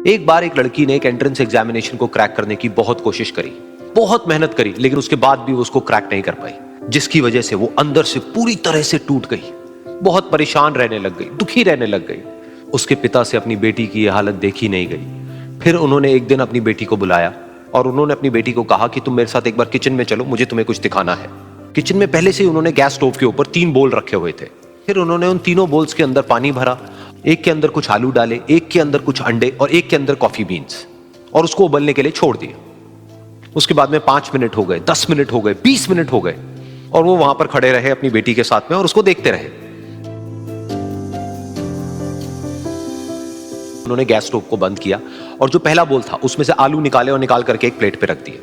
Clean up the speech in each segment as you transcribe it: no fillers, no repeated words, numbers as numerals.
एक बार एक लड़की ने एक एंट्रेंस एग्जामिनेशन को क्रैक करने की बहुत कोशिश करी, बहुत मेहनत करी, लेकिन उसके बाद भी वो उसको क्रैक नहीं कर पाई, जिसकी वजह से वो अंदर से पूरी तरह से टूट गई, बहुत परेशान रहने लग गई, दुखी रहने लग गई। उसके पिता से अपनी बेटी की यह हालत देखी नहीं गई। फिर उन्होंने एक दिन अपनी बेटी को बुलाया और उन्होंने अपनी बेटी को कहा कि तुम मेरे साथ एक बार किचन में चलो, मुझे तुम्हें कुछ दिखाना है। किचन में पहले से ही उन्होंने गैस स्टोव के ऊपर 3 बोल रखे हुए थे। फिर उन्होंने उन तीनों बोल्स के अंदर पानी भरा, एक के अंदर कुछ आलू डाले, एक के अंदर कुछ अंडे और एक के अंदर कॉफी बीन्स, और उसको उबलने के लिए छोड़ दिया। उसके बाद में 5 मिनट हो गए, 10 मिनट हो गए, 20 मिनट हो गए, और वो वहां पर खड़े रहे अपनी बेटी के साथ में और उसको देखते रहे। उन्होंने गैस स्टोव को बंद किया और जो पहला बोल था उसमें से आलू निकाले और निकाल करके एक प्लेट पे रख दिए।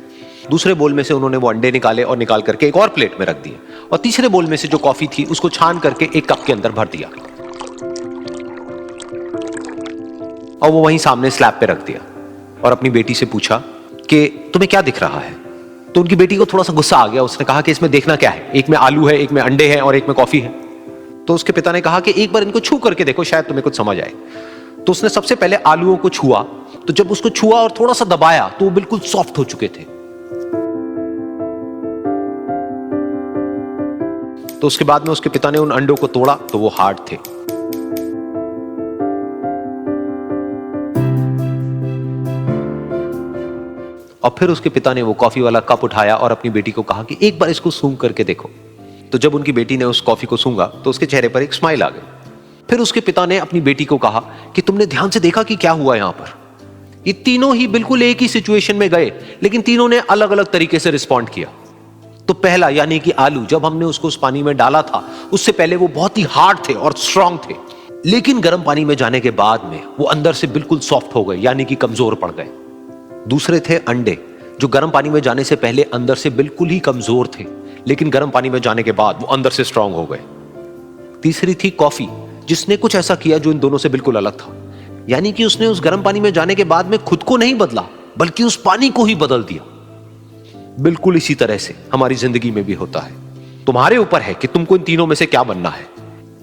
दूसरे बोल में से उन्होंने वो अंडे निकाले और निकाल करके एक और प्लेट में रख दिए, और तीसरे बोल में से जो कॉफी थी उसको छान करके एक कप के अंदर भर दिया और वो वहीं सामने स्लैब पे रख दिया और अपनी बेटी से पूछा कि तुम्हें क्या दिख रहा है। तो उनकी बेटी को थोड़ा सा गुस्सा आ गया। उसने कहा कि इसमें देखना क्या है, एक में आलू है, एक में अंडे हैं और एक में कॉफी है। तो उसके पिता ने कहा कि एक बार इनको छू करके देखो, शायद तुम्हें कुछ समझ आए। तो उसने सबसे पहले आलूओं को छुआ, तो जब उसको छुआ और थोड़ा सा दबाया तो वो बिल्कुल सॉफ्ट हो चुके थे। तो उसके बाद में उसके पिता ने उन अंडों को तोड़ा तो वो हार्ड थे। और फिर उसके पिता ने वो कॉफी वाला कप उठाया और अपनी बेटी को कहा कि एक बार इसको सूंघ करके देखो। तो जब उनकी बेटी ने उस कॉफी को सूंघा तो उसके चेहरे पर एक स्माइल आ गई। फिर उसके पिता ने अपनी बेटी को कहा कि तुमने ध्यान से देखा कि क्या हुआ यहां पर। ये तीनों ही बिल्कुल एक ही सिचुएशन में गए, लेकिन तीनों ने अलग अलग तरीके से रिस्पॉन्ड किया। तो पहला यानी कि आलू, जब हमने उसको उस पानी में डाला था उससे पहले वो बहुत ही हार्ड थे और स्ट्रांग थे, लेकिन गर्म पानी में जाने के बाद में वो अंदर से बिल्कुल सॉफ्ट हो गए, यानी कि कमजोर पड़ गए। दूसरे थे अंडे, जो गर्म पानी में जाने से पहले अंदर से बिल्कुल ही कमजोर थे, लेकिन गर्म पानी में जाने के बाद वो अंदर से स्ट्रांग हो गए। तीसरी थी कॉफी, जिसने कुछ ऐसा किया जो इन दोनों से बिल्कुल अलग था, यानी कि उसने उस गर्म पानी में जाने के बाद में खुद को नहीं बदला, बल्कि उस पानी को ही बदल दिया। बिल्कुल इसी तरह से हमारी जिंदगी में भी होता है। तुम्हारे ऊपर है कि तुमको इन तीनों में से क्या बनना है।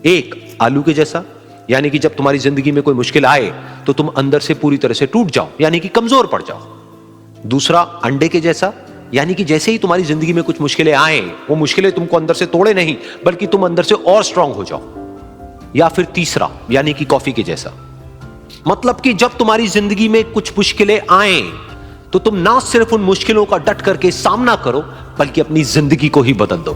एक, आलू के जैसा, यानी कि जब तुम्हारी जिंदगी में कोई मुश्किल आए तो तुम अंदर से पूरी तरह से टूट जाओ, यानी कि कमजोर पड़ जाओ। दूसरा, अंडे के जैसा, यानी कि जैसे ही तुम्हारी जिंदगी में कुछ मुश्किलें आए, वो मुश्किलें तुमको अंदर से तोड़े नहीं, बल्कि तुम अंदर से और स्ट्रांग हो जाओ। या फिर तीसरा, यानी कि कॉफी के जैसा, मतलब कि जब तुम्हारी जिंदगी में कुछ मुश्किलें आए तो तुम ना सिर्फ उन मुश्किलों का डट करके सामना करो, बल्कि अपनी जिंदगी को ही बदल दो।